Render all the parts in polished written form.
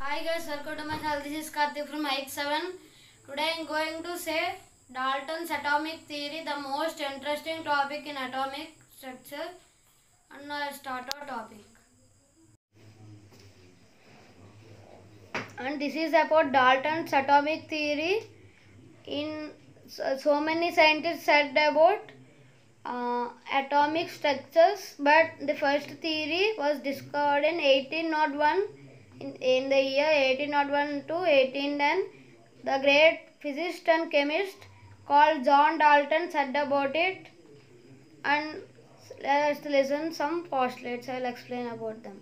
Hi guys, welcome to my channel. This is Karthik from IX7. Today I am going to say Dalton's atomic theory, the most interesting topic in atomic structure. And now I start our topic. And this is about Dalton's atomic theory. So many scientists said about atomic structures, but the first theory was discovered in 1801. In the year 1801 to 1810, the great physicist and chemist called John Dalton said about it. And let's listen some postulates. I will explain about them.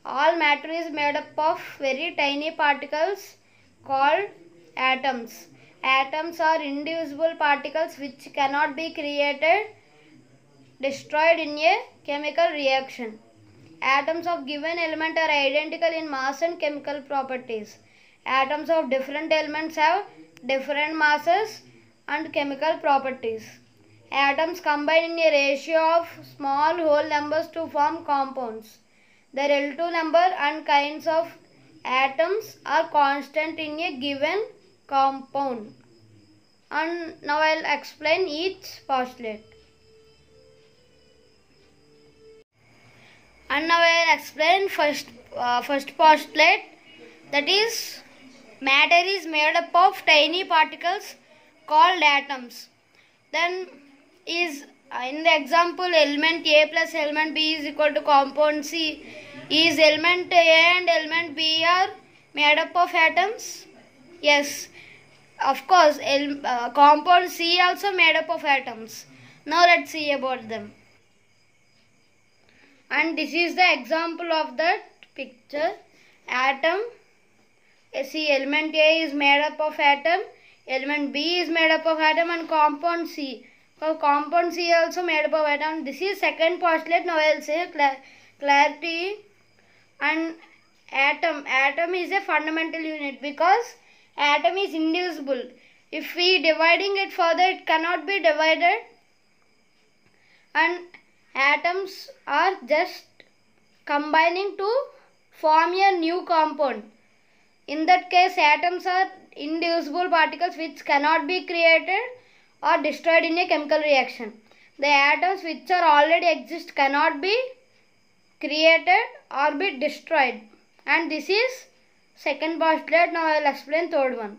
All matter is made up of very tiny particles called atoms. Atoms are indivisible particles which cannot be destroyed in a chemical reaction. Atoms of given element are identical in mass and chemical properties. Atoms of different elements have different masses and chemical properties. Atoms combine in a ratio of small whole numbers to form compounds. The relative number and kinds of atoms are constant in a given compound. And now I will explain each postulate. And now I will explain first postulate, that is matter is made up of tiny particles called atoms. Then is in the example element A plus element B is equal to compound C. Is element A and element B are made up of atoms? Yes, of course. Compound C also made up of atoms. Now let's see about them. And this is the example of that picture. Atom. See, element A is made up of atom. Element B is made up of atom, and compound C. So compound C also made up of atom. This is second postulate. Now I will say clarity. And atom. Atom is a fundamental unit because atom is indivisible. If we dividing it further, it cannot be divided. And atoms are just combining to form a new compound. In that case, atoms are indivisible particles which cannot be created or destroyed in a chemical reaction. The atoms which are already exist cannot be created or be destroyed. And this is second postulate. Now I will explain third one.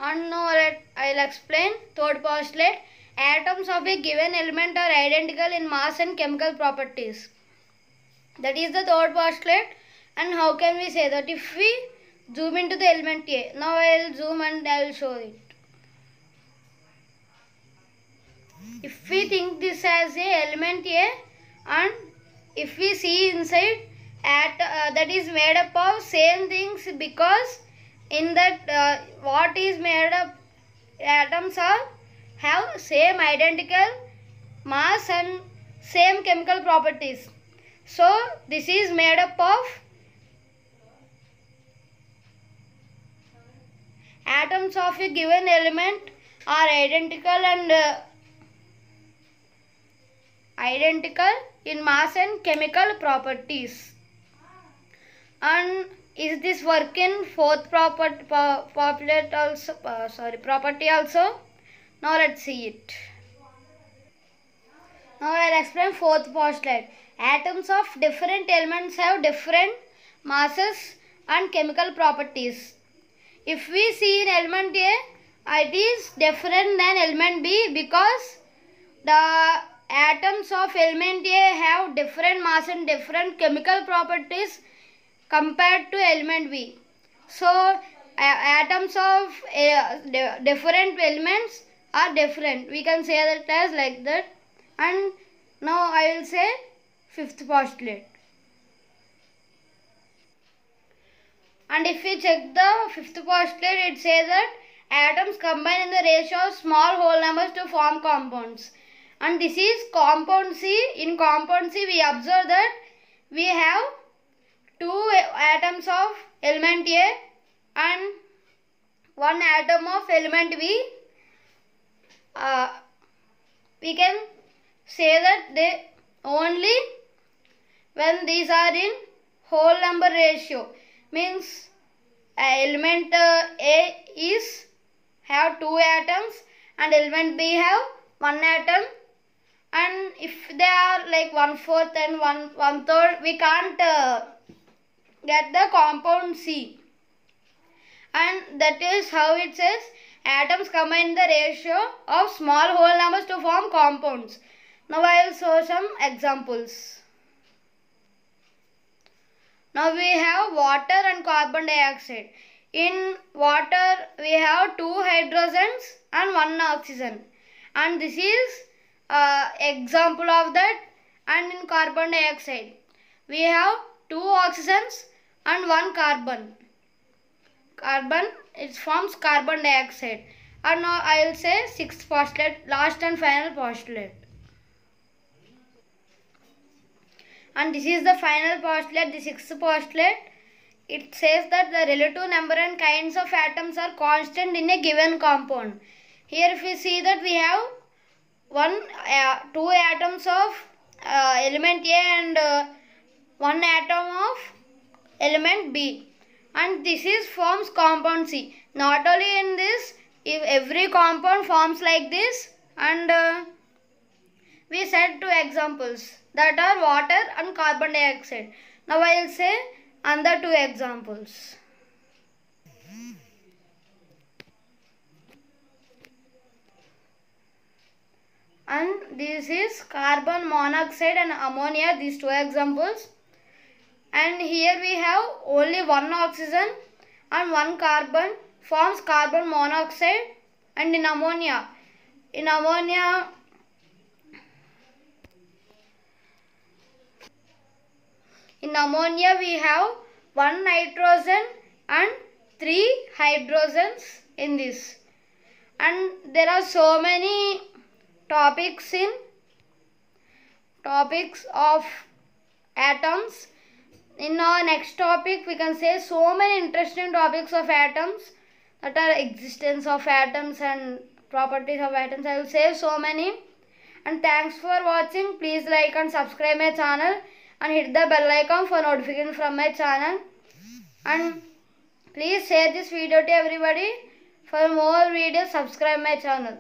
And now I will explain third postulate. Atoms of a given element are identical in mass and chemical properties. That is the third postulate. And how can we say that? If we zoom into the element A. Now I will zoom and I will show it. If we think this as a element A, and if we see inside, that is made up of same things, because in that what is made up, atoms have same identical mass and same chemical properties. So this is made up of atoms of a given element are identical in mass and chemical properties. And is this work in fourth property also? Now let's see it. Now I will explain fourth postulate. Atoms of different elements have different masses and chemical properties. If we see in element A, it is different than element B because the atoms of element A have different mass and different chemical properties compared to element B. So atoms of different elements are different. We can say that as like that. And now I will say fifth postulate. And if we check the fifth postulate, it says that atoms combine in the ratio of small whole numbers to form compounds. And this is compound C. In compound C, we observe that we have two atoms of element A and one atom of element B. We can say that only when these are in whole number ratio. Means element A is have 2 atoms and element B have 1 atom, and if they are like 1/4 and 1/3, we can't get the compound C. And that is how it says atoms combine the ratio of small whole numbers to form compounds. Now I will show some examples. Now we have water and carbon dioxide. In water we have 2 hydrogens and 1 oxygen, and this is example of that. And in carbon dioxide we have 2 oxygens and 1 carbon. It forms carbon dioxide. And now I will say sixth postulate, last and final postulate. And this is the final postulate, the sixth postulate. It says that the relative number and kinds of atoms are constant in a given compound. Here if we see that we have 2 atoms of element A and 1 atom of element B, and this is forms compound C. Not only in this, if every compound forms like this, and we said 2 examples, that are water and carbon dioxide. Now I will say another 2 examples. And this is carbon monoxide and ammonia, these 2 examples. And here we have only 1 oxygen and 1 carbon forms carbon monoxide. And in ammonia we have 1 nitrogen and 3 hydrogens in this. And there are so many topics of atoms. In our next topic we can say so many interesting topics of atoms, that are existence of atoms and properties of atoms. I will say so many. And thanks for watching. Please like and subscribe my channel and hit the bell icon for notification from my channel. And please share this video to everybody. For more videos, subscribe my channel.